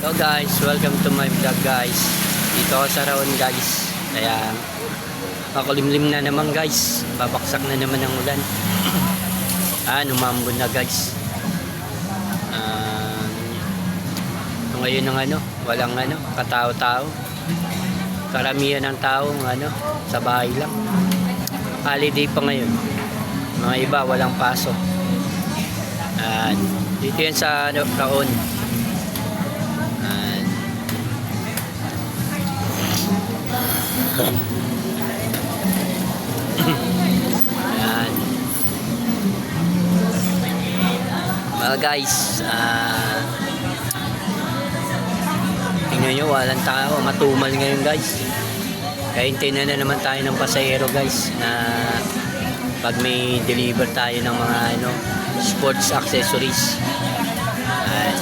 Hello guys, welcome to my vlog guys. Dito ako sa Raon guys. Kaya makulimlim na naman guys. Babaksak na naman ang ulan. Umambon na guys. Ngayon ng walang katao-tao. Karamihan ng tao sa bahay lang. Holiday pa ngayon. Mga iba walang pasok. Dito yan sa Raon. Ayan. Mga guys, tingnan nyo, walang tao, matumal ngayon guys. Kaya hintayin na naman tayo ng pasahero guys, na pag may deliver tayo ng mga sports accessories. Ayan.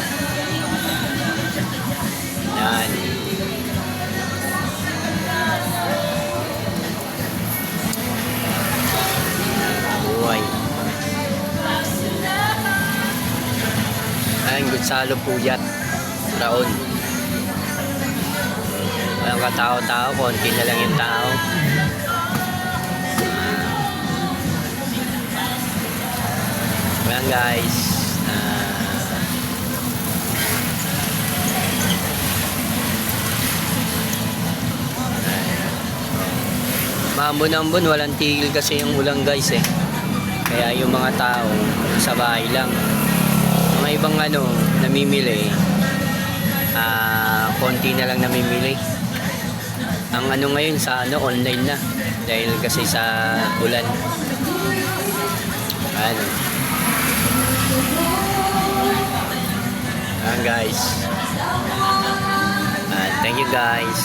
Ayan. Ayan, Gonzalo Puyat, Raon. Walang katao-tao, konti na lang yung tao. Ayan guys. Maambon-ambon, walang tigil kasi yung ulang guys eh. Kaya yung mga tao sa bahay lang. Mga ibang namimili, konti na lang namimili. Ang ngayon sa online na dahil kasi sa ulan. Guys. Thank you guys.